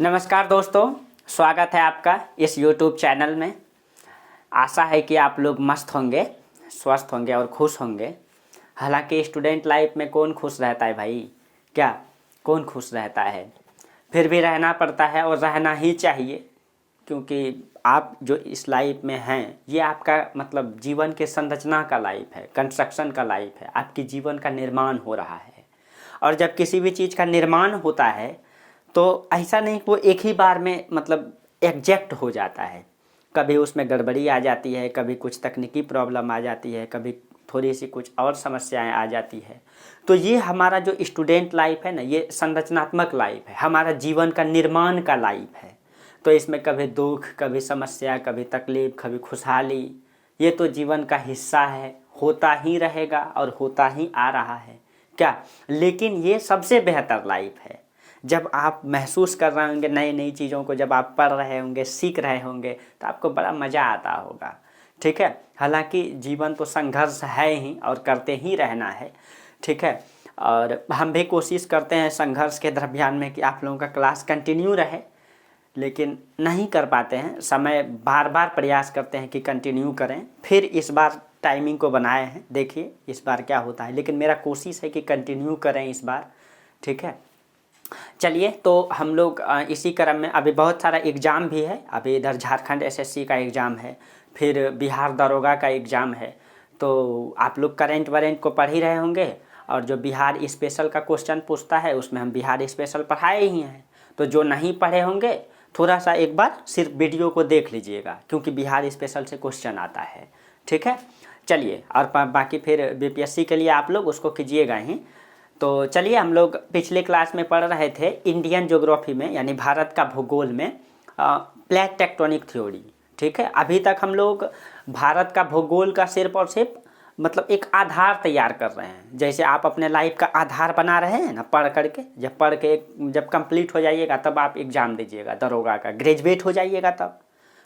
नमस्कार दोस्तों, स्वागत है आपका इस YouTube चैनल में। आशा है कि आप लोग मस्त होंगे, स्वस्थ होंगे और खुश होंगे। हालांकि स्टूडेंट लाइफ में कौन खुश रहता है भाई? क्या कौन खुश रहता है? फिर भी रहना पड़ता है और रहना ही चाहिए, क्योंकि आप जो इस लाइफ में हैं ये आपका मतलब जीवन के संरचना का लाइफ है, कंस्ट्रक्शन का लाइफ है। आपकी जीवन का निर्माण हो रहा है और जब किसी भी चीज़ का निर्माण होता है तो ऐसा नहीं कि वो एक ही बार में मतलब एग्जैक्ट हो जाता है। कभी उसमें गड़बड़ी आ जाती है, कभी कुछ तकनीकी प्रॉब्लम आ जाती है, कभी थोड़ी सी कुछ और समस्याएं आ जाती है। तो ये हमारा जो स्टूडेंट लाइफ है ना, ये संरचनात्मक लाइफ है, हमारा जीवन का निर्माण का लाइफ है। तो इसमें कभी दुख, कभी समस्या, कभी तकलीफ, कभी खुशहाली, ये तो जीवन का हिस्सा है, होता ही रहेगा और होता ही आ रहा है। क्या लेकिन ये सबसे बेहतर लाइफ है जब आप महसूस कर रहे होंगे नई नई चीज़ों को, जब आप पढ़ रहे होंगे, सीख रहे होंगे, तो आपको बड़ा मज़ा आता होगा। ठीक है, हालांकि जीवन तो संघर्ष है ही और करते ही रहना है। ठीक है, और हम भी कोशिश करते हैं संघर्ष के दरमियान में कि आप लोगों का क्लास कंटिन्यू रहे, लेकिन नहीं कर पाते हैं। समय बार बार प्रयास करते हैं कि कंटिन्यू करें, फिर इस बार टाइमिंग को बनाए हैं, देखिए इस बार क्या होता है। लेकिन मेरा कोशिश है कि कंटिन्यू करें इस बार। ठीक है, चलिए तो हम लोग इसी क्रम में अभी बहुत सारा एग्ज़ाम भी है। अभी इधर झारखंड एसएससी का एग्ज़ाम है, फिर बिहार दरोगा का एग्ज़ाम है। तो आप लोग करेंट वारंट को पढ़ ही रहे होंगे, और जो बिहार स्पेशल का क्वेश्चन पूछता है उसमें हम बिहार स्पेशल पढ़ाए ही हैं। तो जो नहीं पढ़े होंगे थोड़ा सा एक बार सिर्फ वीडियो को देख लीजिएगा, क्योंकि बिहार स्पेशल से क्वेश्चन आता है। ठीक है, चलिए, और बाकी फिर बीपीएससी के लिए आप लोग उसको कीजिएगा ही। तो चलिए, हम लोग पिछले क्लास में पढ़ रहे थे इंडियन ज्योग्राफी में, यानी भारत का भूगोल में प्लेट टेक्टोनिक थ्योरी। ठीक है, अभी तक हम लोग भारत का भूगोल का सिर्फ और सिर्फ मतलब एक आधार तैयार कर रहे हैं। जैसे आप अपने लाइफ का आधार बना रहे हैं ना, पढ़ करके, जब कंप्लीट हो जाइएगा तब आप एग्ज़ाम दीजिएगा दरोगा का, ग्रेजुएट हो जाइएगा तब।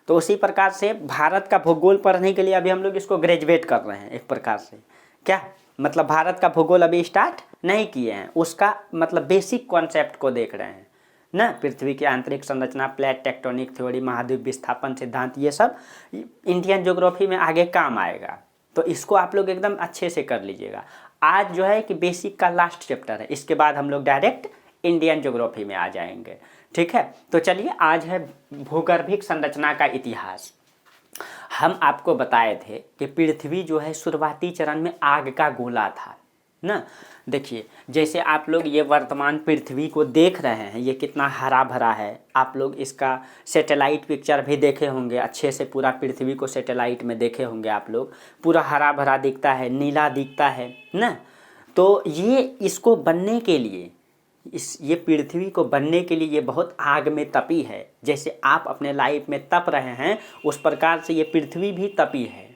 तो उसी प्रकार से भारत का भूगोल पढ़ने के लिए अभी हम लोग इसको ग्रेजुएट कर रहे हैं एक प्रकार से। क्या मतलब भारत का भूगोल अभी स्टार्ट नहीं किए हैं, उसका मतलब बेसिक कॉन्सेप्ट को देख रहे हैं ना। पृथ्वी की आंतरिक संरचना, प्लेट टेक्टोनिक थ्योरी, महाद्वीप विस्थापन सिद्धांत, ये सब इंडियन ज्योग्राफी में आगे काम आएगा। तो इसको आप लोग एकदम अच्छे से कर लीजिएगा। आज जो है कि बेसिक का लास्ट चैप्टर है, इसके बाद हम लोग डायरेक्ट इंडियन ज्योग्राफी में आ जाएंगे। ठीक है, तो चलिए, आज है भूगर्भिक संरचना का इतिहास। हम आपको बताए थे कि पृथ्वी जो है शुरुआती चरण में आग का गोला था ना। देखिए, जैसे आप लोग ये वर्तमान पृथ्वी को देख रहे हैं, ये कितना हरा भरा है। आप लोग इसका सैटेलाइट पिक्चर भी देखे होंगे अच्छे से, पूरा पृथ्वी को सैटेलाइट में देखे होंगे आप लोग। पूरा हरा भरा दिखता है, नीला दिखता है ना। तो ये इसको बनने के लिए, ये पृथ्वी को बनने के लिए ये बहुत आग में तपी है। जैसे आप अपने लाइफ में तप रहे हैं, उस प्रकार से ये पृथ्वी भी तपी है।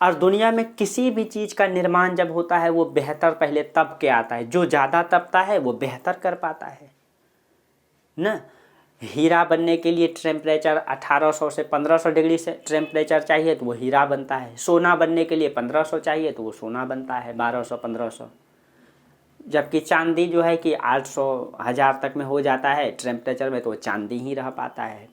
और दुनिया में किसी भी चीज़ का निर्माण जब होता है वो बेहतर पहले तप के आता है। जो ज़्यादा तपता है वो बेहतर कर पाता है ना। हीरा बनने के लिए टेम्परेचर 1800 से 1500 डिग्री से टेम्परेचर चाहिए तो वो हीरा बनता है। सोना बनने के लिए 1500 चाहिए तो वो सोना बनता है, 1200-1500। जबकि चांदी जो है कि 800-1000 तक में हो जाता है टेम्परेचर में, तो वो चांदी ही रह पाता है।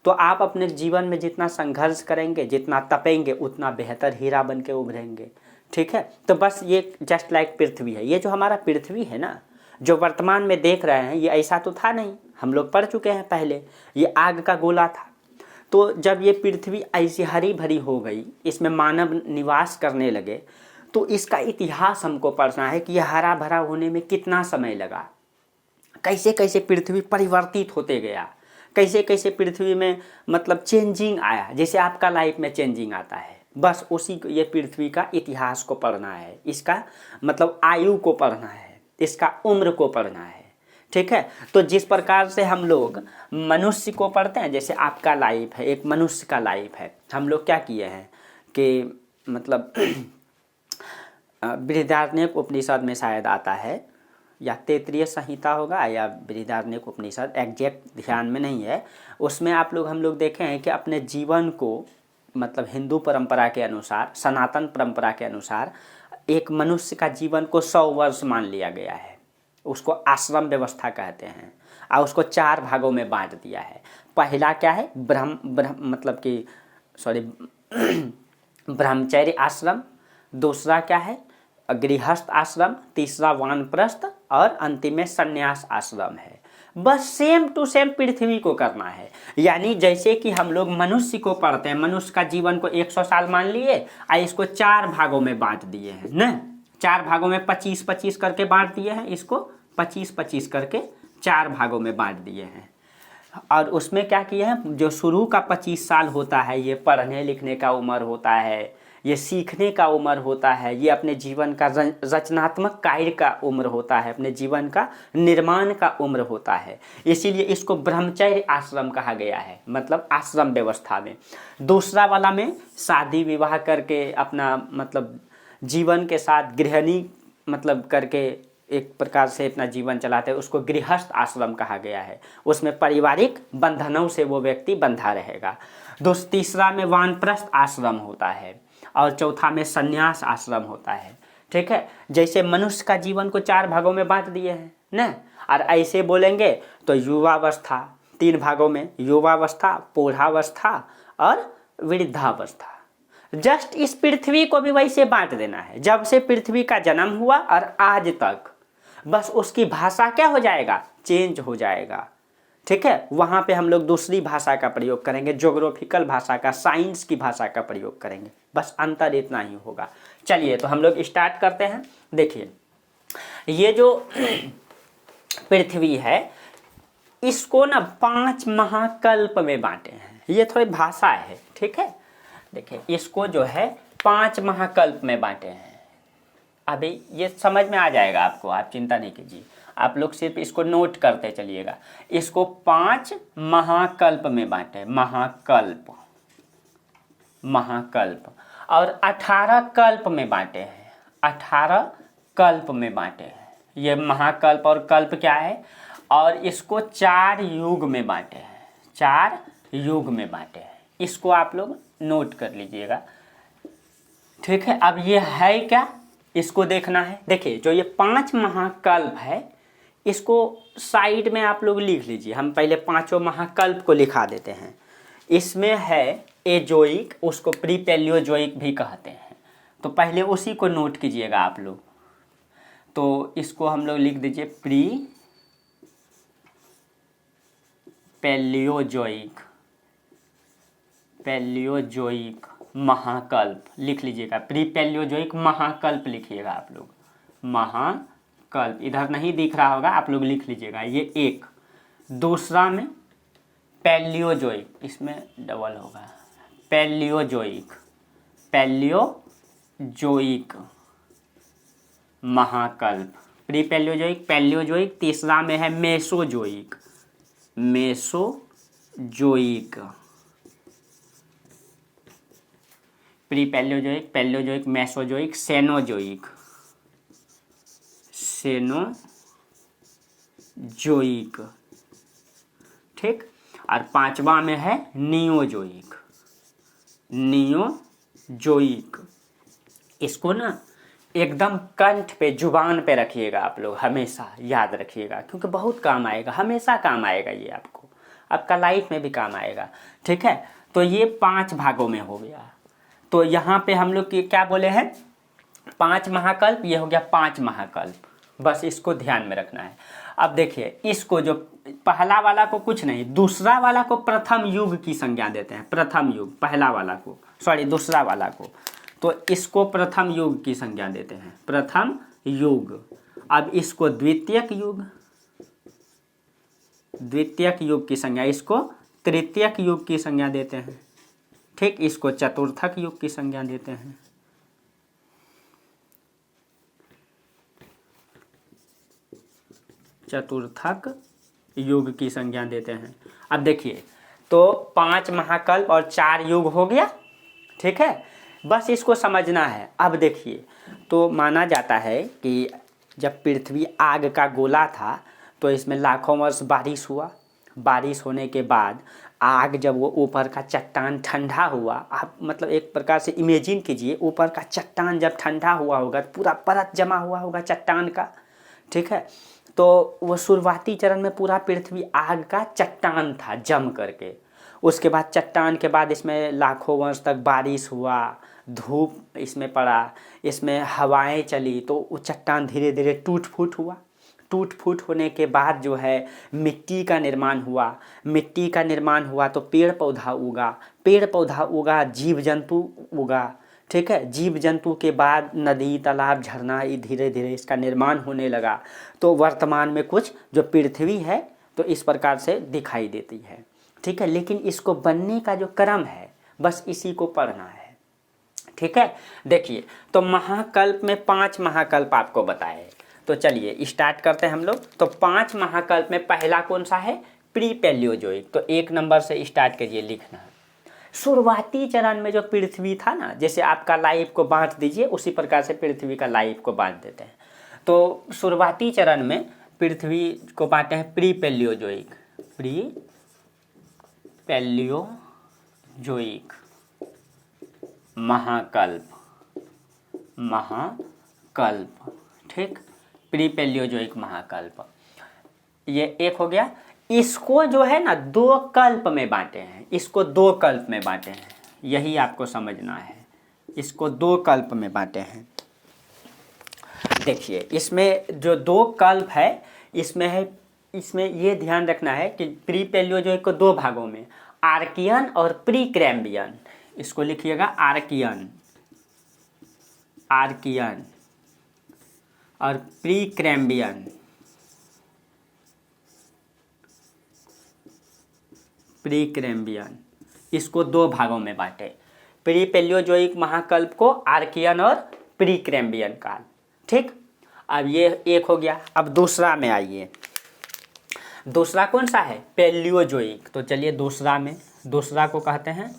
तो आप अपने जीवन में जितना संघर्ष करेंगे, जितना तपेंगे, उतना बेहतर हीरा बन के उभरेंगे। ठीक है, तो बस ये जस्ट लाइक पृथ्वी है। ये जो हमारा पृथ्वी है ना, जो वर्तमान में देख रहे हैं, ये ऐसा तो था नहीं, हम लोग पढ़ चुके हैं पहले। ये आग का गोला था। तो जब ये पृथ्वी ऐसी हरी भरी हो गई, इसमें मानव निवास करने लगे, तो इसका इतिहास हमको पढ़ना है कि यह हरा भरा होने में कितना समय लगा, कैसे कैसे पृथ्वी परिवर्तित होते गया, कैसे कैसे पृथ्वी में मतलब चेंजिंग आया। जैसे आपका लाइफ में चेंजिंग आता है, बस उसी को ये पृथ्वी का इतिहास को पढ़ना है, इसका मतलब आयु को पढ़ना है, इसका उम्र को पढ़ना है। ठीक है, तो जिस प्रकार से हम लोग मनुष्य को पढ़ते हैं, जैसे आपका लाइफ है, एक मनुष्य का लाइफ है, हम लोग क्या किए हैं कि मतलब बृहदारण्यक उपनिषद में शायद आता है, या तैत्तिरीय संहिता होगा या बृहदारण्यक उपनिषद, एग्जैक्ट ध्यान में नहीं है। उसमें हम लोग देखे हैं कि अपने जीवन को मतलब हिंदू परंपरा के अनुसार, सनातन परंपरा के अनुसार, एक मनुष्य का जीवन को 100 वर्ष मान लिया गया है। उसको आश्रम व्यवस्था कहते हैं, और उसको 4 भागों में बांट दिया है। पहला क्या है, मतलब कि ब्रह्मचर्य आश्रम, दूसरा क्या है गृहस्थ आश्रम, तीसरा वानप्रस्थ और अंतिम में संन्यास आश्रम है। बस सेम टू सेम पृथ्वी को करना है। यानी जैसे कि हम लोग मनुष्य को पढ़ते हैं, मनुष्य का जीवन को 100 साल मान लिए और इसको 4 भागों में बांट दिए हैं ना, 4 भागों में 25-25 करके बांट दिए हैं, इसको 25-25 करके 4 भागों में बांट दिए हैं। और उसमें क्या किए हैं, जो शुरू का 25 साल होता है ये पढ़ने लिखने का उम्र होता है, ये सीखने का उम्र होता है, ये अपने जीवन का रचनात्मक कार्य का उम्र होता है, अपने जीवन का निर्माण का उम्र होता है। इसीलिए इसको ब्रह्मचर्य आश्रम कहा गया है, मतलब आश्रम व्यवस्था में। दूसरा वाला में शादी विवाह करके अपना मतलब जीवन के साथ गृहिणी मतलब करके एक प्रकार से अपना जीवन चलाते हैं, उसको गृहस्थ आश्रम कहा गया है। उसमें पारिवारिक बंधनों से वो व्यक्ति बंधा रहेगा। तीसरा में वानप्रस्थ आश्रम होता है और चौथा में संन्यास आश्रम होता है। ठीक है, जैसे मनुष्य का जीवन को 4 भागों में बांट दिए हैं ना, और ऐसे बोलेंगे तो युवावस्था 3 भागों में, युवावस्था, पौढ़ावस्था और वृद्धावस्था। जस्ट इस पृथ्वी को भी वैसे बांट देना है, जब से पृथ्वी का जन्म हुआ और आज तक, बस उसकी भाषा क्या हो जाएगा, चेंज हो जाएगा। ठीक है, वहाँ पे हम लोग दूसरी भाषा का प्रयोग करेंगे, ज्योग्राफिकल भाषा का, साइंस की भाषा का प्रयोग करेंगे, बस अंतर इतना ही होगा। चलिए तो हम लोग स्टार्ट करते हैं। देखिए ये जो पृथ्वी है इसको ना 5 महाकल्प में बांटे हैं, ये थोड़ी भाषा है। ठीक है, देखिए इसको जो है 5 महाकल्प में बांटे हैं। अभी ये समझ में आ जाएगा आपको, आप चिंता नहीं कीजिए, आप लोग सिर्फ इसको नोट करते चलिएगा। इसको 5 महाकल्प में बांटे, महाकल्प, महाकल्प, और 18 कल्प में बांटे हैं, 18 कल्प में बांटे हैं। ये महाकल्प और कल्प क्या है, और इसको 4 युग में बांटे हैं, 4 युग में बांटे हैं। इसको आप लोग नोट कर लीजिएगा। ठीक है, अब ये है क्या, इसको देखना है। देखिए जो ये 5 महाकल्प है इसको साइड में आप लोग लिख लीजिए। हम पहले 5 महाकल्प को लिखा देते हैं। इसमें है एजोइक, उसको प्री पैलियोजोइक भी कहते हैं, तो पहले उसी को नोट कीजिएगा आप लोग। तो इसको हम लोग लिख दीजिए प्री पैलियोजोइक, पैलियोजोइक महाकल्प लिख लीजिएगा, प्री पैलियोजोइक महाकल्प लिखिएगा आप लोग, महाकल्प। इधर नहीं दिख रहा होगा, आप लोग लिख लीजिएगा, ये एक। दूसरा में पैलियोजोइक, इसमें डबल होगा, पैलियोजोइक, पैलियोजोइक महाकल्प, प्री पैलियोजोइक, पैलियोजोइक। तीसरा में है Mesozoic, Mesozoic, pre Palaeozoic, Palaeozoic, Mesozoic, Cenozoic, Cenozoic. ठीक, और 5वां में है नियोजोइक, नियोजोइक। इसको ना एकदम कंठ पे, जुबान पे रखिएगा आप लोग, हमेशा याद रखिएगा, क्योंकि बहुत काम आएगा, हमेशा काम आएगा ये, आपको आपका लाइफ में भी काम आएगा। ठीक है, तो ये 5 भागों में हो गया। तो यहाँ पे हम लोग क्या बोले हैं, 5 महाकल्प, ये हो गया 5 महाकल्प, बस इसको ध्यान में रखना है। अब देखिए इसको जो पहला वाला को कुछ नहीं, दूसरा वाला को प्रथम युग की संज्ञा देते हैं, प्रथम युग, पहला वाला को सॉरी दूसरा वाला को, तो इसको प्रथम युग की संज्ञा देते हैं, प्रथम युग। अब इसको द्वितीयक युग, द्वितीयक युग की संज्ञा, इसको तृतीयक युग की संज्ञा देते हैं। ठीक, इसको चतुर्थक युग की संज्ञा देते हैं। चतुर्थक युग की संज्ञा देते हैं। अब देखिए तो 5 महाकल्प और 4 युग हो गया। ठीक है, बस इसको समझना है। अब देखिए तो माना जाता है कि जब पृथ्वी आग का गोला था तो इसमें लाखों वर्ष बारिश हुआ, बारिश होने के बाद आग जब वो ऊपर का चट्टान ठंडा हुआ, आप मतलब एक प्रकार से इमेजिन कीजिए, ऊपर का चट्टान जब ठंडा हुआ होगा, पूरा परत जमा हुआ होगा चट्टान का। ठीक है, तो वो शुरुआती चरण में पूरा पृथ्वी आग का चट्टान था जम करके। उसके बाद चट्टान के बाद इसमें लाखों वर्ष तक बारिश हुआ, धूप इसमें पड़ा, इसमें हवाएं चली, तो वो चट्टान धीरे धीरे टूट फूट हुआ। टूट फूट होने के बाद जो है मिट्टी का निर्माण हुआ। मिट्टी का निर्माण हुआ तो पेड़ पौधा उगा, पेड़ पौधा उगा, जीव जंतु उगा। ठीक है, जीव जंतु के बाद नदी, तालाब, झरना, ये धीरे धीरे इसका निर्माण होने लगा। तो वर्तमान में कुछ जो पृथ्वी है तो इस प्रकार से दिखाई देती है। ठीक है, लेकिन इसको बनने का जो क्रम है बस इसी को पढ़ना है। ठीक है, देखिए तो महाकल्प में 5 महाकल्प आपको बताए। तो चलिए स्टार्ट करते हैं हम लोग। तो 5 महाकल्प में पहला कौन सा है? Pre Palaeozoic. तो 1 नंबर से स्टार्ट करिए लिखना। शुरुआती चरण में जो पृथ्वी था ना, जैसे आपका लाइफ को बांट दीजिए उसी प्रकार से पृथ्वी का लाइफ को बांट देते हैं। तो शुरुआती चरण में पृथ्वी को बांटे हैं प्री पैलियोजोइक। प्री पैलियोजोइक महाकल्प, महाकल्प। ठीक, प्री पैलियोजोइक महाकल्प, ये एक हो गया। इसको जो है ना 2 कल्प में बांटे हैं, इसको 2 कल्प में बांटे हैं, यही आपको समझना है। इसको 2 कल्प में बांटे हैं। देखिए इसमें जो 2 कल्प है इसमें है, इसमें ये ध्यान रखना है कि प्री पैलियोजोइक को 2 भागों में, आर्कियन और प्री कैम्बियन। इसको लिखिएगा आर्कियन, आर्कियन और प्री कैम्बियन। प्री कैम्बियन, इसको 2 भागों में बांटे। प्री पैलियोजोइक महाकल्प को आर्कियन और प्री कैम्बियन काल। ठीक, अब ये एक हो गया। अब दूसरा में आइए। दूसरा कौन सा है? पैलियोजोइक। तो चलिए दूसरा में, दूसरा को कहते हैं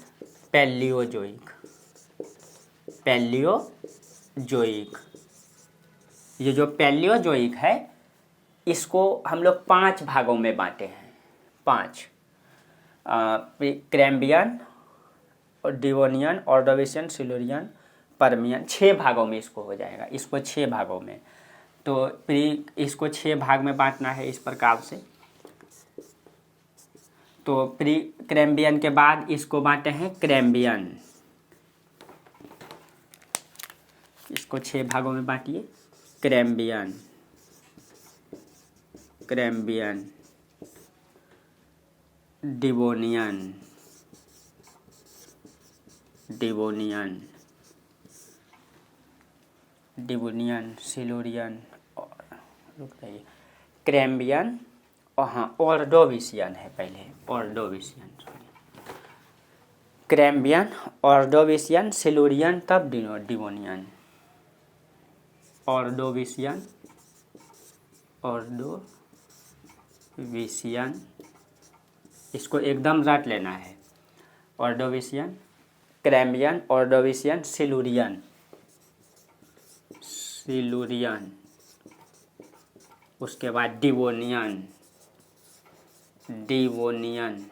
पैलियोजोइक। पैलियोजोइक, ये जो पैलियोजोइक है इसको हम लोग 5 भागों में बांटे हैं। 5, Cambrian, Devonian, Ordovician, Silurian, Permian. 6 भागों में इसको हो जाएगा, इसको 6 भागों में। तो इसको 6 भाग में बांटना है इस प्रकार से। तो प्री कैम्बियन के बाद इसको बांटे हैं कैम्बियन। इसको 6 भागों में बांटिए। Cambrian, Cambrian, Devonian, Devonian, Devonian, Silurian, रुक जाइए, कैम्बियन और हाँ ऑर्डोविशियन है पहले, Ordovician, sorry, Cambrian, Ordovician, Silurian, तब डिवोनियन। ऑर्डोविशियन, ऑर्डोविशियन, इसको एकदम रट लेना है। Ordovician, Cambrian, Ordovician, Silurian, Silurian, उसके बाद डिवोनियन, डिवोनियन,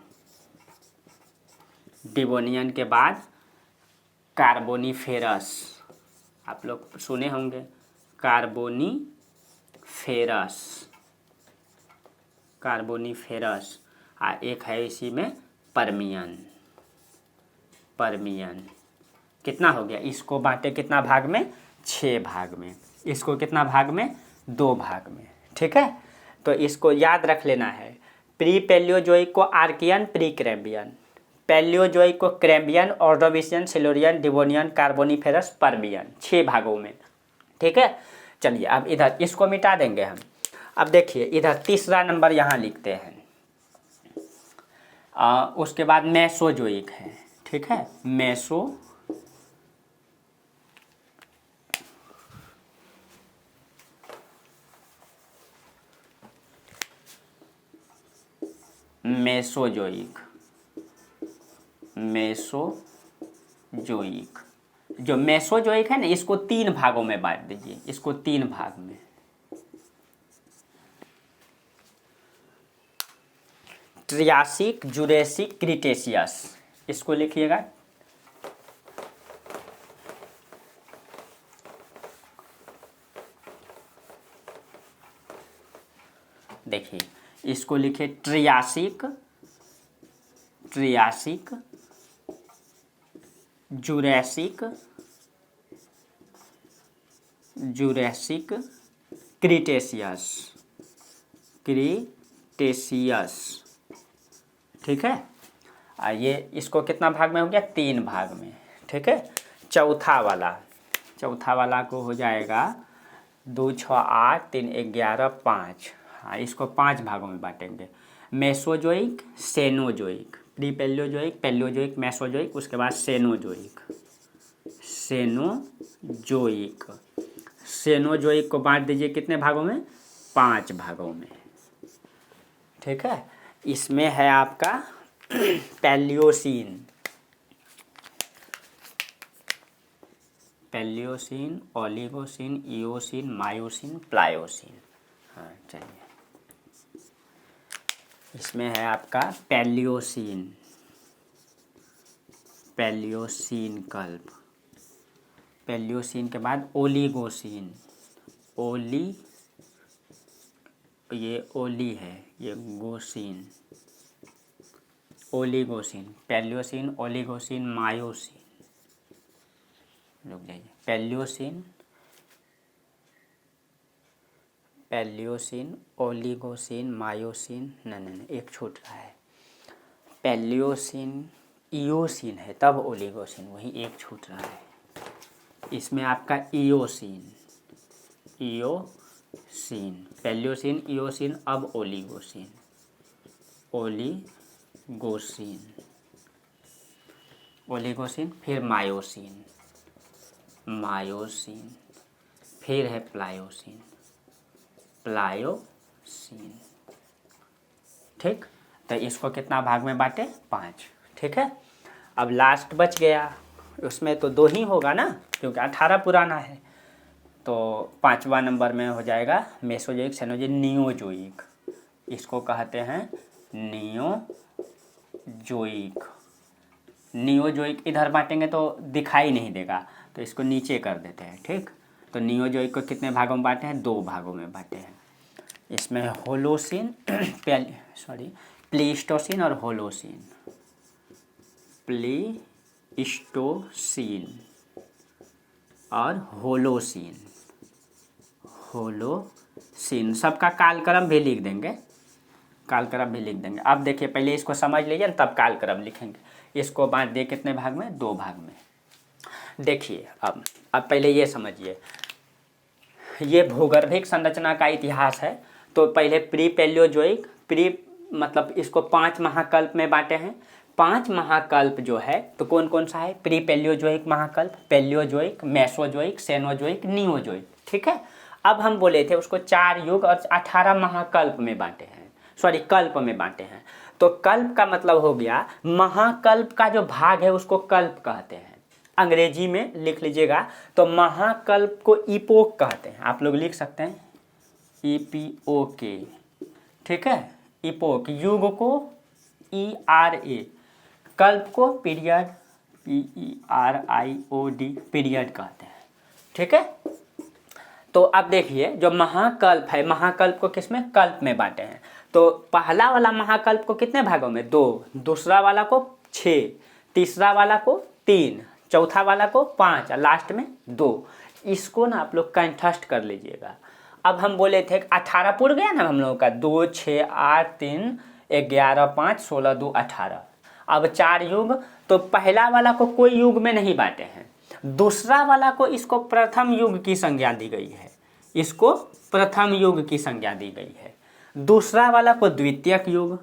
डिवोनियन के बाद कार्बोनिफेरस। आप लोग सुने होंगे कार्बोनिफेरस, कार्बोनिफेरस। एक है इसी में पर्मियन, पर्मियन। कितना हो गया? इसको बांटे कितना भाग में? 6 भाग में। इसको कितना भाग में? 2 भाग में। ठीक है, तो इसको याद रख लेना है। प्री पैलियोजोइक को आर्कियन, प्री कैम्बियन। पैलियोजोइक को Cambrian, Ordovician, Silurian, Devonian, Carboniferous, Permian. 6 भागों में। ठीक है, चलिए अब इधर इसको मिटा देंगे हम। अब देखिए इधर तीसरा नंबर यहाँ लिखते हैं। उसके बाद मेसोजोइक है। ठीक है, मेसोजोइक, मेसोजोइक। जो मेसोजोइक है ना इसको 3 भागों में बांट दीजिए, इसको 3 भाग में। Triassic, Jurassic, Cretaceous. इसको लिखिएगा। इसको लिखे Triassic, Triassic, Jurassic, Jurassic, Cretaceous, Cretaceous. ठीक है, ये इसको कितना भाग में हो गया? 3 भाग में। ठीक है, चौथा वाला को हो जाएगा 2, 6, 8, 3, 11, 5। हाँ, इसको 5 भागों में बांटेंगे। Mesozoic, Cenozoic, pre Palaeozoic, Palaeozoic, Mesozoic, उसके बाद सेनोजोइक, सेनोजोइक। सेनोजोइक को बांट दीजिए कितने भागों में? 5 भागों में। ठीक है, इसमें है आपका Palaeocene, Palaeocene, Oligocene, Eocene, Miocene, Pliocene. हाँ चलिए, इसमें है आपका पैलियोसीन, पैलियोसीन कल्प। पैलियोसीन के बाद ओलिगोसीन, ओली, ये ओली है, ये गोसीन, ओलिगोसीन, पैलियोसीन, ओलिगोसीन, मायोसीन। रुक जाइए, पैलियोसीन, पैलियोसीन, ओलिगोसीन, मायोसीन, नहीं, एक छूट रहा है। पैलियोसीन, इओसीन है, तब ओलिगोसीन, वही एक छूट रहा है। इसमें आपका इओसीन, इओसीन, पैलियोसीन, इओसीन, अब ओलिगोसीन, ओलिगोसीन, ओलिगोसीन, फिर मायोसीन, मायोसीन, फिर है प्लायोसीन, प्लायोसीन। ठीक, तो इसको कितना भाग में बांटे? 5। ठीक है, अब लास्ट बच गया, उसमें तो 2 ही होगा ना, क्योंकि 18 पुराना है। तो 5वां नंबर में हो जाएगा मेसोजोइक, सेनोजोइक, नियोजोइक। इसको कहते हैं नियोजोइक। नियोजोइक इधर बांटेंगे तो दिखाई नहीं देगा, तो इसको नीचे कर देते हैं। ठीक, तो नियोजोइक को कितने भागों में बांटे हैं? 2 भागों में बांटे हैं। इसमें होलोसिन, प्लीस्टोसिन और होलोसिन, प्लीस्टोसिन और होलोसिन, होलोसिन। सबका कालक्रम भी लिख देंगे, कालक्रम भी लिख देंगे। अब देखिए, पहले इसको समझ लीजिए, तब कालक्रम लिखेंगे। इसको बांट दिए कितने भाग में? 2 भाग में। देखिए, अब पहले ये समझिए, ये भूगर्भिक संरचना का इतिहास है। तो पहले प्री पैलियोजोइक, प्री मतलब इसको 5 महाकल्प में बांटे हैं। 5 महाकल्प जो है तो कौन कौन सा है? प्री पैलियोजोइक महाकल्प, पैलियोजोइक, मेसोजोइक, सेनोजोइक, नियोजोइक। ठीक है, अब हम बोले थे उसको 4 युग और 18 महाकल्प में बांटे हैं, कल्प में बांटे हैं। तो कल्प का मतलब हो गया, महाकल्प का जो भाग है उसको कल्प कहते हैं। अंग्रेजी में लिख लीजिएगा, तो महाकल्प को इपोक कहते हैं। आप लोग लिख सकते हैं EPOK। ठीक है, इपोक। युग को ERA, कल्प को पीरियड PERIOD, पीरियड कहते हैं। ठीक है, तो अब देखिए, जो महाकल्प है, महाकल्प को किसमें? कल्प में बांटे हैं। तो पहला वाला महाकल्प को कितने भागों में? 2, दूसरा वाला को 6, तीसरा वाला को 3, चौथा वाला को 5 और लास्ट में 2। इसको ना आप लोग कंठस्थ कर लीजिएगा। अब हम बोले थे 18 पूर्ण गया ना हम लोगों का, 2, 6, 8, 3, 11, 5, 16, 2, 18। अब 4 युग, तो पहला वाला को कोई युग में नहीं बांटे हैं। दूसरा वाला को इसको प्रथम युग की संज्ञा दी गई है, इसको प्रथम युग की संज्ञा दी गई है। दूसरा वाला को द्वितीयक युग,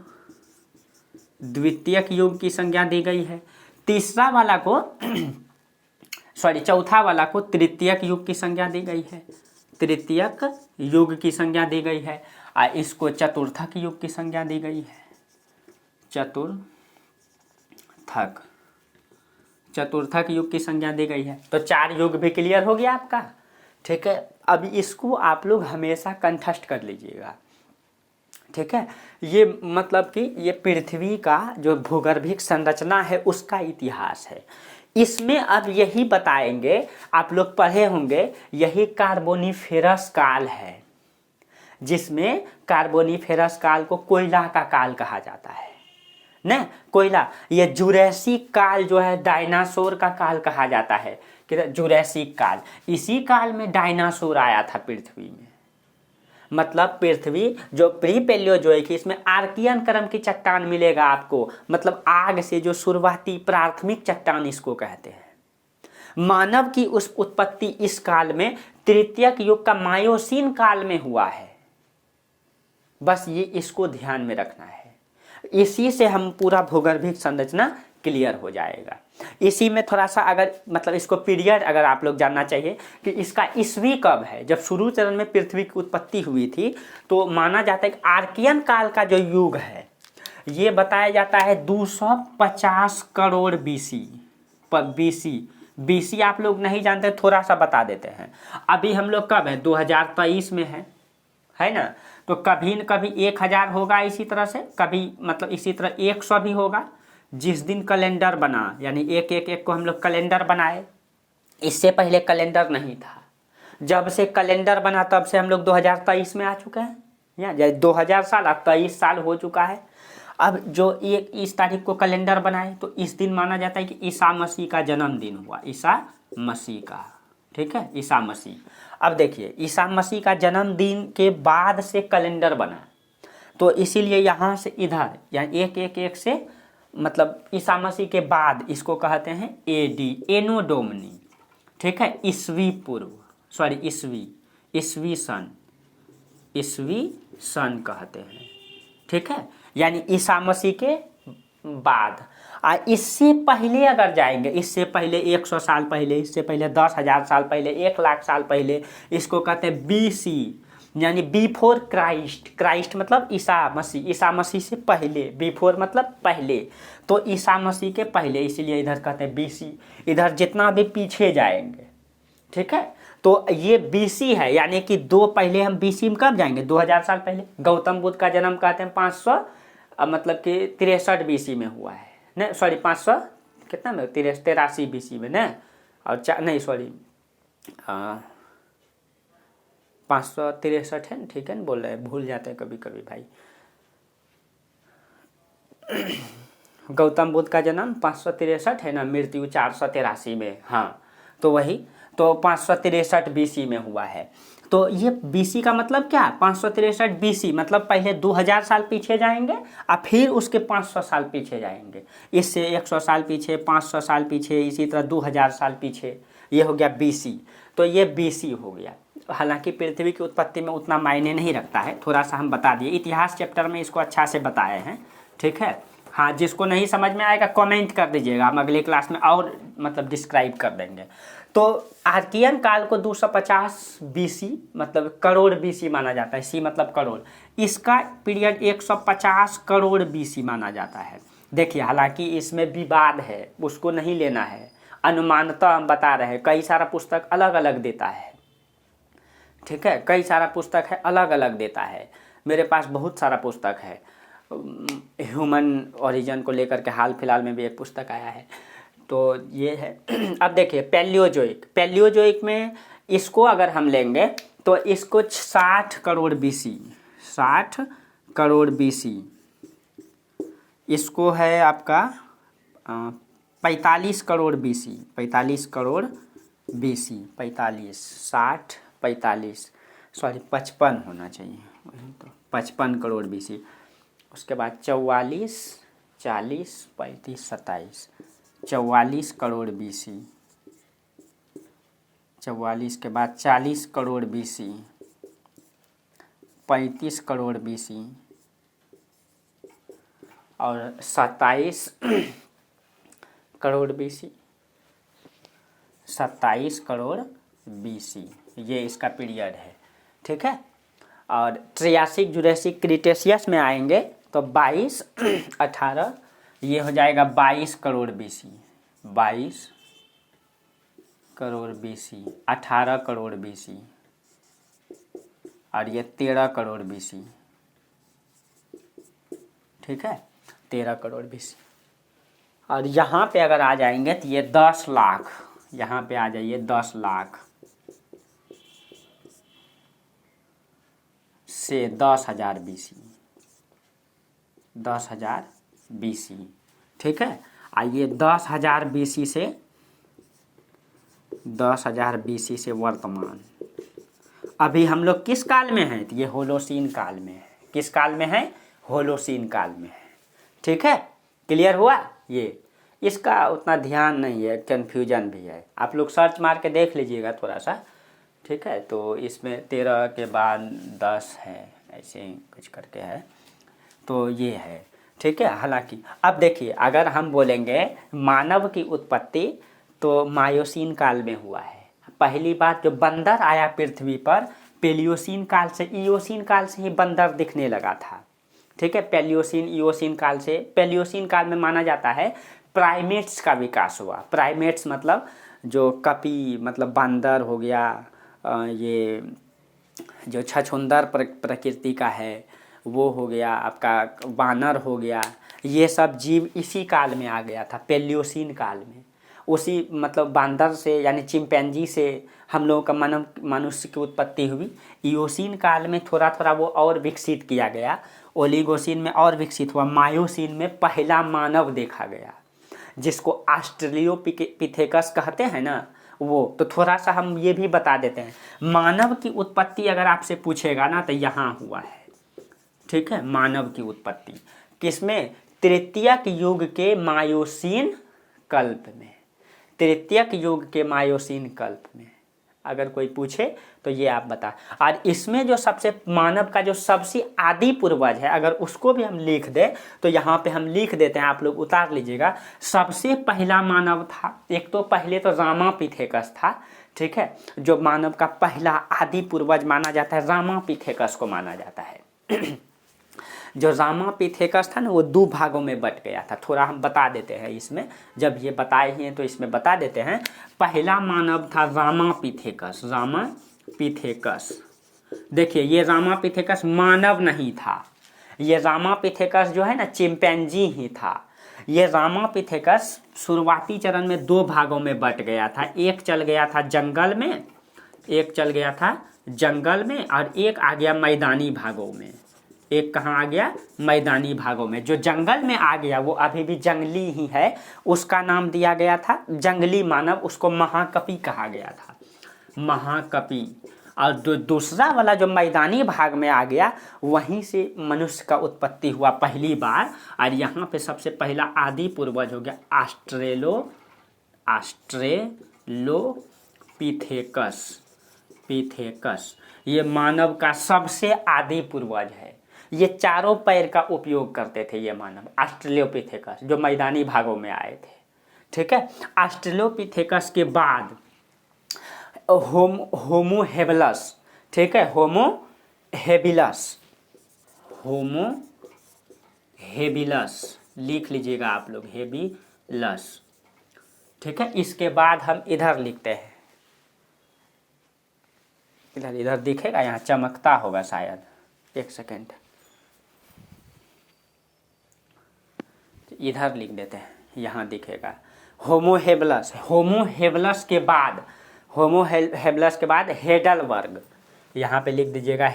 द्वितीयक युग की संज्ञा दी गई है। तीसरा वाला को चौथा वाला को तृतीयक युग की संज्ञा दी गई है, तृतीयक युग की संज्ञा दी गई है। और इसको चतुर्थक युग की संज्ञा दी गई है, चतुर्थक युग की संज्ञा दी गई है। तो 4 युग भी क्लियर हो गया आपका। ठीक है, अब इसको आप लोग हमेशा कंठस्थ कर लीजिएगा। ठीक है, ये मतलब कि ये पृथ्वी का जो भूगर्भिक संरचना है उसका इतिहास है। इसमें अब यही बताएंगे, आप लोग पढ़े होंगे, यही कार्बोनिफेरस काल है। जिसमें कार्बोनिफेरस काल को कोयला का काल कहा जाता है ना, कोयला। ये जुरैसिक काल जो है डायनासोर का काल कहा जाता है कि जुरैसिक काल, इसी काल में डायनासोर आया था पृथ्वी में। मतलब पृथ्वी जो प्री पैलियोजोइक है, इसमें आर्कियन क्रम की चट्टान मिलेगा आपको, मतलब आग से जो शुरुआती प्राथमिक चट्टान इसको कहते हैं। मानव की उस उत्पत्ति इस काल में तृतीयक युग का मायोसीन काल में हुआ है। बस ये इसको ध्यान में रखना है, इसी से हम पूरा भूगर्भिक संरचना क्लियर हो जाएगा। इसी में थोड़ा सा अगर मतलब इसको पीरियड अगर आप लोग जानना चाहिए कि इसका ईस्वी कब है। जब शुरू चरण में पृथ्वी की उत्पत्ति हुई थी तो माना जाता है कि आर्कियन काल का जो युग है ये बताया जाता है 250 करोड़ बीसी आप लोग नहीं जानते, थोड़ा सा बता देते हैं। अभी हम लोग कब है 2023 में है ना, तो कभी न कभी 1000 होगा इसी तरह से, कभी मतलब इसी तरह 100 भी होगा। जिस दिन कैलेंडर बना यानी एक को हम लोग कैलेंडर बनाए, इससे पहले कैलेंडर नहीं था। जब से कैलेंडर बना तब से हम लोग 2023 में आ चुके हैं, या 2000 साल अब 23 साल हो चुका है। अब जो इस तारीख को कैलेंडर बनाए तो इस दिन माना जाता है कि ईसा मसीह का जन्मदिन हुआ, ईसा मसीह का, ठीक है, ईसा मसीह। अब देखिए ईसा मसीह का जन्मदिन के बाद से कैलेंडर बना, तो इसीलिए यहाँ से इधर यानी एक से मतलब ईसा मसीह के बाद इसको कहते हैं एडी, एनो डोमनी, ठीक है, ईस्वी पूर्व, सॉरी ईस्वी सन कहते हैं, ठीक है, यानी ईसा मसीह के बाद। इससे पहले अगर जाएंगे, इससे पहले 100 साल पहले, इससे पहले 10,000 साल पहले, 1,00,000 साल पहले, इसको कहते हैं बीसी यानी बिफोर क्राइस्ट मतलब ईसा मसीह से पहले, बिफोर मतलब पहले, तो ईसा मसीह के पहले, इसीलिए इधर कहते हैं बीसी। इधर जितना भी पीछे जाएंगे, ठीक है, तो ये बीसी है, यानी कि दो पहले हम बीसी में कब जाएंगे 2000 साल पहले। गौतम बुद्ध का जन्म कहते हैं 500 मतलब कि 63 बीसी में हुआ है ना, सॉरी 500 कितना में 83 बीसी में ना, और नहीं सॉरी 563 है, ठीक है ना, बोल रहे हैं, भूल जाते हैं कभी कभी भाई। गौतम बुद्ध का जन्म 563 है ना, मृत्यु 483 में, हाँ, तो वही तो 563 बीसी में हुआ है। तो ये बीसी का मतलब क्या, 563 बीसी मतलब पहले 2000 साल पीछे जाएंगे और फिर उसके 500 साल पीछे जाएंगे, इससे 100 साल पीछे, 500 साल पीछे, इसी तरह 2000 साल पीछे, ये हो गया बीसी। तो ये बीसी हो गया। हालांकि पृथ्वी की उत्पत्ति में उतना मायने नहीं रखता है, थोड़ा सा हम बता दिए, इतिहास चैप्टर में इसको अच्छा से बताए हैं, ठीक है। हाँ, जिसको नहीं समझ में आएगा कमेंट कर दीजिएगा, हम अगले क्लास में और मतलब डिस्क्राइब कर देंगे। तो आर्कियन काल को 250 बीसी मतलब करोड़ बीसी माना जाता है, सी मतलब करोड़, इसका पीरियड 150 करोड़ बीसी माना जाता है। देखिए हालांकि इसमें विवाद है, उसको नहीं लेना है, अनुमानतः हम बता रहे हैं, कई सारा पुस्तक अलग अलग देता है, ठीक है, कई सारा पुस्तक है अलग अलग देता है। मेरे पास बहुत सारा पुस्तक है, ह्यूमन ओरिजिन को लेकर के हाल फिलहाल में भी एक पुस्तक आया है, तो ये है। अब देखिए पैलियोजोइक में इसको अगर हम लेंगे तो इसको 60 करोड़ बीसी, 60 करोड़ बीसी, इसको है आपका 45 crore BC, 45 crore BC, 45 sorry 55 होना चाहिए, वही तो 55 करोड़ बीसी। उसके बाद 44, 40, 35, 27, 44 करोड़ बीसी, 44 के बाद 40 करोड़ बीसी, 35 करोड़ बीसी और 27 करोड़ बीसी, 27 करोड़ बीसी, ये इसका पीरियड है, ठीक है। और ट्रियासिक, जुरेसिक, क्रिटेशियस में आएंगे तो 22, 18, ये हो जाएगा 22 crore BC, 22 crore BC, 18 crore BC और ये 13 करोड़ बीसी, ठीक है, 13 करोड़ बीसी। और यहाँ पे अगर आ जाएंगे तो ये 10 लाख, यहाँ पे आ जाइए 10 लाख से 10,000 BC, 10,000 BC, ठीक है। आइए 10,000 BC से 10,000 BC से वर्तमान, अभी हम लोग किस काल में हैं? तो ये होलोसीन काल में है। किस काल में है? होलोसीन काल में है, ठीक है। क्लियर हुआ? ये इसका उतना ध्यान नहीं है, कन्फ्यूजन भी है, आप लोग सर्च मार के देख लीजिएगा थोड़ा सा, ठीक है। तो इसमें 13 के बाद 10 है, ऐसे ही कुछ करके है, तो ये है, ठीक है। हालांकि अब देखिए, अगर हम बोलेंगे मानव की उत्पत्ति तो मायोसीन काल में हुआ है। पहली बात, जो बंदर आया पृथ्वी पर पेलियोसीन काल से, इयोसीन काल से ही बंदर दिखने लगा था, ठीक है। पेलियोसीन इयोसीन काल से, पेलियोसीन काल में माना जाता है प्राइमेट्स का विकास हुआ। प्राइमेट्स मतलब जो कपी, मतलब बंदर हो गया, ये जो छछूंदर प्रकृति का है वो हो गया, आपका वानर हो गया, ये सब जीव इसी काल में आ गया था, पेलियोसीन काल में। उसी मतलब बांदर से यानी चिंपैंजी से हम लोगों का मनुष्य की उत्पत्ति हुई। इयोसीन काल में थोड़ा थोड़ा वो और विकसित किया गया, ओलिगोसीन में और विकसित हुआ, मायोसीन में पहला मानव देखा गया जिसको ऑस्ट्रेलियोपिथेकस कहते हैं ना वो। तो थोड़ा सा हम ये भी बता देते हैं, मानव की उत्पत्ति अगर आपसे पूछेगा ना तो यहाँ हुआ है, ठीक है। मानव की उत्पत्ति किसमें? तृतीयक युग के मायोसीन कल्प में, तृतीयक युग के मायोसीन कल्प में अगर कोई पूछे तो ये आप बता। और इसमें जो सबसे मानव का जो सबसे आदि पूर्वज है, अगर उसको भी हम लिख दें तो यहाँ पे हम लिख देते हैं, आप लोग उतार लीजिएगा। सबसे पहला मानव था, एक तो पहले तो रामापिथेकस था, ठीक है। जो मानव का पहला आदि पूर्वज माना जाता है, रामापिथेकस को माना जाता है। जो रामापिथेकस था ना वो 2 भागों में बट गया था, थोड़ा हम बता देते हैं इसमें, जब ये बताए ही हैं तो इसमें बता देते हैं। पहला मानव था रामापिथेकस, रामापिथेकस। देखिए ये रामापिथेकस मानव नहीं था, ये रामापिथेकस जो है ना चिंपैंजी ही था। ये रामापिथेकस शुरुआती चरण में 2 भागों में बट गया था, एक चल गया था जंगल में, एक चल गया था जंगल में, और एक आ गया मैदानी भागों में। एक कहाँ आ गया? मैदानी भागों में। जो जंगल में आ गया वो अभी भी जंगली ही है, उसका नाम दिया गया था जंगली मानव, उसको महाकपि कहा गया था, महाकपि। और जो दूसरा वाला जो मैदानी भाग में आ गया, वहीं से मनुष्य का उत्पत्ति हुआ पहली बार। और यहाँ पे सबसे पहला आदि पूर्वज हो गया ऑस्ट्रेलोपिथेकस। ये मानव का सबसे आदि पूर्वज है। ये चारों पैर का उपयोग करते थे ये मानव, ऑस्ट्रेलोपिथेकस, जो मैदानी भागों में आए थे, ठीक है। ऑस्ट्रेलोपिथेकस के बाद होमो हेबिलस, ठीक है, होमो हेबिलस लिख लीजिएगा आप लोग, हेबिलस, ठीक है। इसके बाद हम इधर लिखते हैं, इधर दिखेगा, यहाँ चमकता होगा शायद, एक सेकेंड, इधर लिख देते हैं, यहाँ दिखेगा होमो हेबिलस। होमो हेबिलस के बाद हेडलबर्ग, यहाँ पे लिख दीजिएगा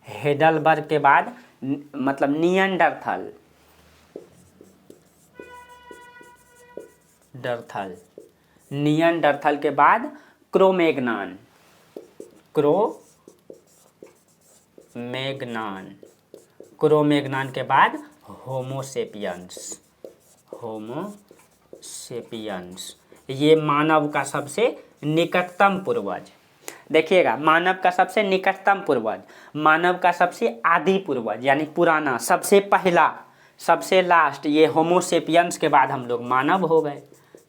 हेडलबर्ग के बाद मतलब नियनडर्थल के बाद क्रोमेगनान के बाद होमोसेपियंस। ये मानव का सबसे निकटतम पूर्वज। देखिएगा, मानव का सबसे निकटतम पूर्वज, मानव का सबसे आदि पूर्वज यानी पुराना, सबसे पहला, सबसे लास्ट, ये होमोसेपियंस के बाद हम लोग मानव हो गए,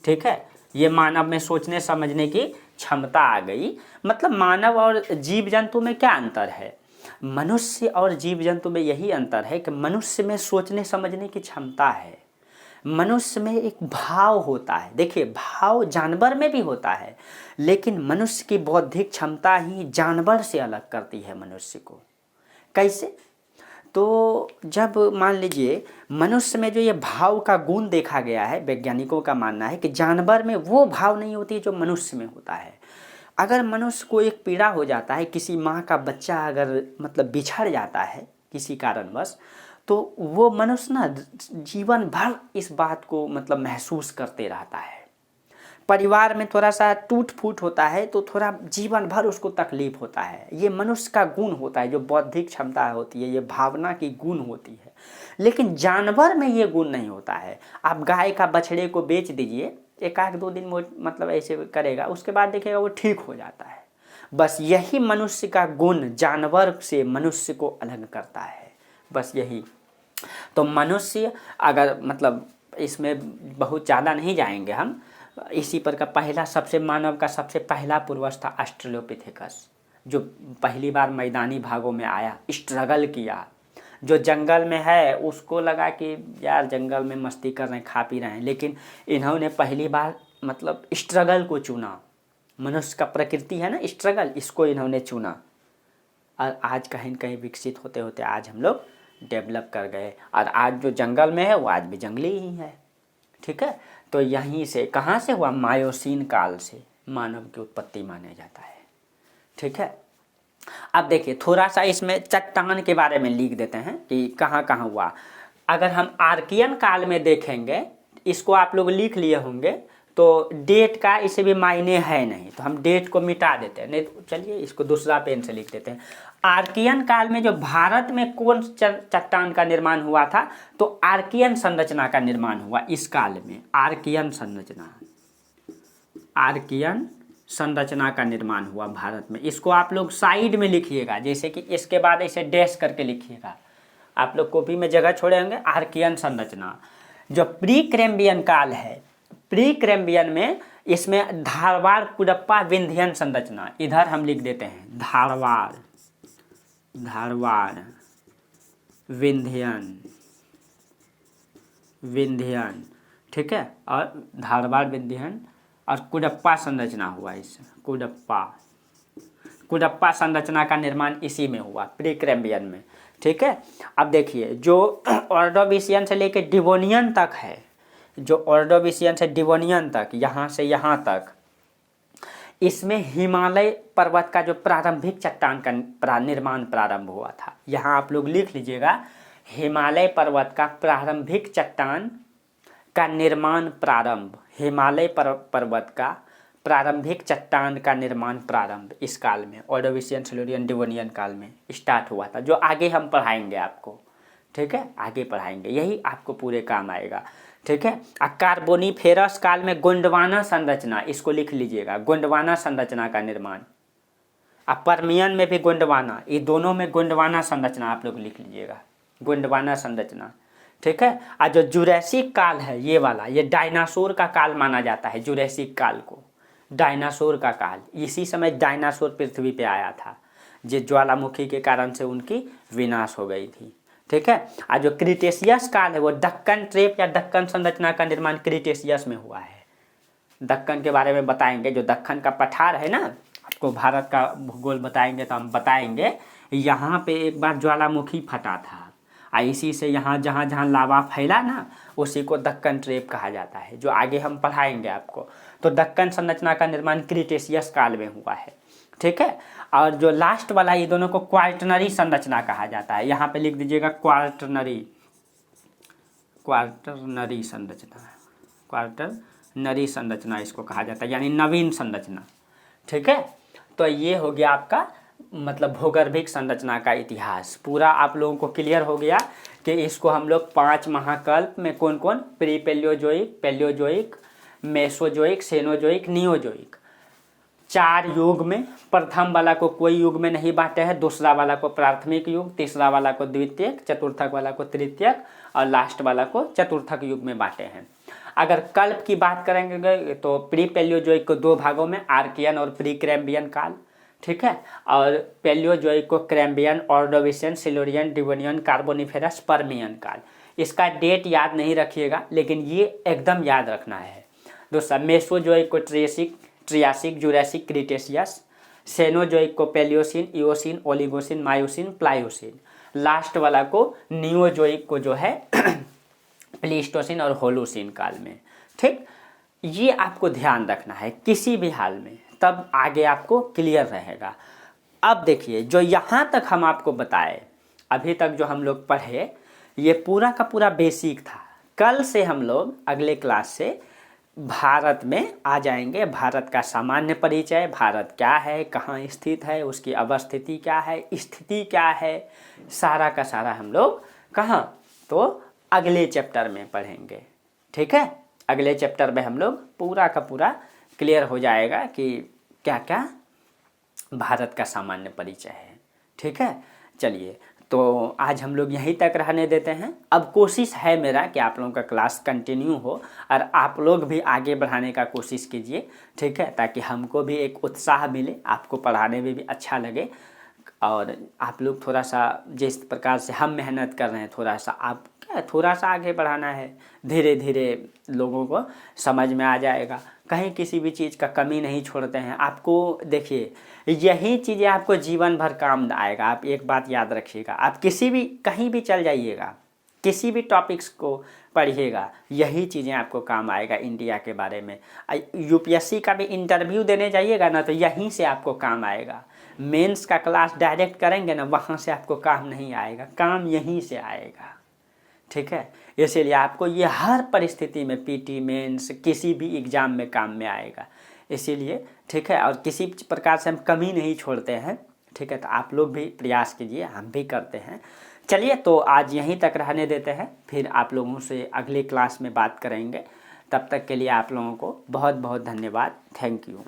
ठीक है। ये मानव में सोचने समझने की क्षमता आ गई। मतलब मानव और जीव जंतु में क्या अंतर है? मनुष्य और जीव जंतु में यही अंतर है कि मनुष्य में सोचने समझने की क्षमता है, मनुष्य में एक भाव होता है। देखिए, भाव जानवर में भी होता है, लेकिन मनुष्य की बौद्धिक क्षमता ही जानवर से अलग करती है मनुष्य को। कैसे? तो जब मान लीजिए मनुष्य में जो ये भाव का गुण देखा गया है, वैज्ञानिकों का मानना है कि जानवर में वो भाव नहीं होती जो मनुष्य में होता है। अगर मनुष्य को एक पीड़ा हो जाता है, किसी माँ का बच्चा अगर मतलब बिछड़ जाता है किसी कारणवश, तो वो मनुष्य ना जीवन भर इस बात को मतलब महसूस करते रहता है। परिवार में थोड़ा सा टूट फूट होता है तो थोड़ा जीवन भर उसको तकलीफ होता है। ये मनुष्य का गुण होता है, जो बौद्धिक क्षमता होती है, ये भावना की गुण होती है। लेकिन जानवर में ये गुण नहीं होता है। आप गाय का बछड़े को बेच दीजिए, एक आध दो दिन वो मतलब ऐसे करेगा, उसके बाद देखिएगा वो ठीक हो जाता है। बस यही मनुष्य का गुण जानवर से मनुष्य को अलग करता है, बस यही। तो मनुष्य अगर मतलब इसमें बहुत ज़्यादा नहीं जाएंगे हम, इसी पर का पहला सबसे मानव का सबसे पहला पूर्वज था ऑस्ट्रेलोपिथेकस, जो पहली बार मैदानी भागों में आया, स्ट्रगल किया। जो जंगल में है उसको लगा कि यार जंगल में मस्ती कर रहे हैं, खा पी रहे हैं, लेकिन इन्होंने पहली बार मतलब स्ट्रगल को चुना। मनुष्य का प्रकृति है ना स्ट्रगल, इसको इन्होंने चुना। और आज कहीं न कहीं विकसित होते होते आज हम लोग डेवलप कर गए, और आज जो जंगल में है वो आज भी जंगली ही है। ठीक है, तो यहीं से कहाँ से हुआ, मायोसीन काल से मानव की उत्पत्ति माना जाता है। ठीक है, अब देखिए थोड़ा सा इसमें चट्टान के बारे में लिख देते हैं कि कहाँ कहाँ हुआ। अगर हम आर्कियन काल में देखेंगे, इसको आप लोग लिख लिए होंगे, तो डेट का इसे भी मायने है नहीं, तो हम डेट को मिटा देते हैं। नहीं तो चलिए इसको दूसरा पेन से लिख देते हैं। आर्कियन काल में जो भारत में कौन चट्टान का निर्माण हुआ था, तो आर्कियन संरचना का निर्माण हुआ इस काल में। आर्कियन संरचना का निर्माण हुआ भारत में। इसको आप लोग साइड में लिखिएगा, जैसे कि इसके बाद ऐसे डैश करके लिखिएगा। आप लोग कॉपी में जगह छोड़े होंगे। आर्कियन संरचना जो प्री कैम्ब्रियन काल है, प्री कैम्ब्रियन में इसमें धारवाड़ कुडप्पा विंध्यन संरचना, इधर हम लिख देते हैं धारवाड़ विंध्यन। ठीक है, और धारवाड़ विंध्यन और कुडप्पा संरचना हुआ। इस कुडप्पा संरचना का निर्माण इसी में हुआ, प्री कैम्ब्रियन में। ठीक है, अब देखिए जो ऑर्डोविशियन से लेकर डिवोनियन तक है, जो ऑर्डोविशियन से डिवोनियन तक, यहाँ से यहाँ तक, इसमें हिमालय पर्वत का जो प्रारंभिक चट्टान का निर्माण प्रारंभ हुआ था। यहाँ आप लोग लिख लीजिएगा, हिमालय पर्वत का प्रारंभिक चट्टान का निर्माण प्रारंभ, हिमालय पर्वत का प्रारंभिक चट्टान का निर्माण प्रारंभ इस काल में, ऑर्डोविशियन सिल्यूरियन डिवोनियन काल में स्टार्ट हुआ था, जो आगे हम पढ़ाएंगे आपको। ठीक है, आगे पढ़ाएंगे, यही आपको पूरे काम आएगा। ठीक है, कार्बोनिफेरस काल में गोंडवाना संरचना, इसको लिख लीजिएगा, गोंडवाना संरचना का निर्माण। पर्मियन में भी गोंडवाना, ये दोनों में गोंडवाना संरचना आप लोग लिख लीजिएगा, गोंडवाना संरचना। ठीक है, और जो जुरैसिक काल है ये वाला, ये डायनासोर का काल माना जाता है। जुरैसिक काल को डायनासोर का काल, इसी समय डायनासोर पृथ्वी पे आया था, जो ज्वालामुखी के कारण से उनकी विनाश हो गई थी। ठीक है, और जो क्रिटेशियस काल है वो दक्कन ट्रेप या दक्कन संरचना का निर्माण क्रिटेशियस में हुआ है। दक्कन के बारे में बताएंगे, जो दक्कन का पठार है ना, आपको भारत का भूगोल बताएंगे तो हम बताएंगे, यहाँ पे एक बार ज्वालामुखी फटा था, और इसी से यहाँ जहाँ जहाँ लावा फैला ना, उसी को दक्कन ट्रेप कहा जाता है, जो आगे हम पढ़ाएंगे आपको। तो दक्कन संरचना का निर्माण क्रिटेशियस काल में हुआ है। ठीक है, और जो लास्ट वाला, ये दोनों को क्वार्टरनरी संरचना कहा जाता है। यहाँ पे लिख दीजिएगा क्वार्टरनरी संरचना इसको कहा जाता है, यानी नवीन संरचना। ठीक है, तो ये हो गया आपका मतलब भूगर्भिक संरचना का इतिहास। पूरा आप लोगों को क्लियर हो गया कि इसको हम लोग 5 महाकल्प में कौन कौन, pre Palaeozoic, Palaeozoic, Mesozoic, Cenozoic, Neozoic, 4 युग में, प्रथम वाला को कोई युग में नहीं बांटे हैं, दूसरा वाला को प्राथमिक युग, तीसरा वाला को द्वितीयक, चतुर्थक वाला को तृतीयक, और लास्ट वाला को चतुर्थक युग में बांटे हैं। अगर कल्प की बात करेंगे तो प्री पैलियोजोइक को 2 भागों में, आर्कियन और प्री कैम्ब्रियन काल। ठीक है, और पैलियोजोइक को Cambrian, Ordovician, Silurian, Devonian, Carboniferous, Permian काल। इसका डेट याद नहीं रखिएगा, लेकिन ये एकदम याद रखना है। दूसरा मेसोजोइक को ट्रियासिक, जुरैसिक, क्रिटेशियस, सेनोजोइक को Palaeocene, Eocene, Oligocene, Miocene, Pliocene, last वाला को नियोजोइक को जो है प्लीस्टोसिन और होलोसिन काल में। ठीक, ये आपको ध्यान रखना है किसी भी हाल में। तब आगे आपको क्लियर रहेगा। अब देखिए, जो यहाँ तक हम आपको बताए, अभी तक जो हम लोग पढ़े, ये पूरा का पूरा बेसिक था। कल से हम लोग अगले क्लास से भारत में आ जाएंगे। भारत का सामान्य परिचय, भारत क्या है, कहाँ स्थित है, उसकी अवस्थिति क्या है, स्थिति क्या है, सारा का सारा हम लोग कहाँ, तो अगले चैप्टर में पढ़ेंगे। ठीक है, अगले चैप्टर में हम लोग पूरा का पूरा क्लियर हो जाएगा कि क्या क्या भारत का सामान्य परिचय है। ठीक है, चलिए, तो आज हम लोग यहीं तक रहने देते हैं। अब कोशिश है मेरा कि आप लोगों का क्लास कंटिन्यू हो और आप लोग भी आगे बढ़ाने का कोशिश कीजिए। ठीक है, ताकि हमको भी एक उत्साह मिले, आपको पढ़ाने में भी अच्छा लगे, और आप लोग थोड़ा सा जिस प्रकार से हम मेहनत कर रहे हैं, थोड़ा सा आप थोड़ा सा आगे बढ़ाना है। धीरे धीरे लोगों को समझ में आ जाएगा। कहीं किसी भी चीज़ का कमी नहीं छोड़ते हैं। आपको देखिए, यही चीज़ें आपको जीवन भर काम आएगा। आप एक बात याद रखिएगा, आप किसी भी कहीं भी चल जाइएगा, किसी भी टॉपिक्स को पढ़िएगा, यही चीज़ें आपको काम आएगा इंडिया के बारे में। यूपीएससी का भी इंटरव्यू देने जाइएगा ना, तो यहीं से आपको काम आएगा। मेंस का क्लास डायरेक्ट करेंगे ना, वहाँ से आपको काम नहीं आएगा, काम यहीं से आएगा। ठीक है, इसीलिए आपको ये हर परिस्थिति में पीटी, मेंस, किसी भी एग्ज़ाम में काम में आएगा। इसीलिए ठीक है, और किसी प्रकार से हम कमी नहीं छोड़ते हैं। ठीक है, तो आप लोग भी प्रयास कीजिए, हम भी करते हैं। चलिए, तो आज यहीं तक रहने देते हैं, फिर आप लोगों से अगली क्लास में बात करेंगे। तब तक के लिए आप लोगों को बहुत बहुत धन्यवाद। Thank you.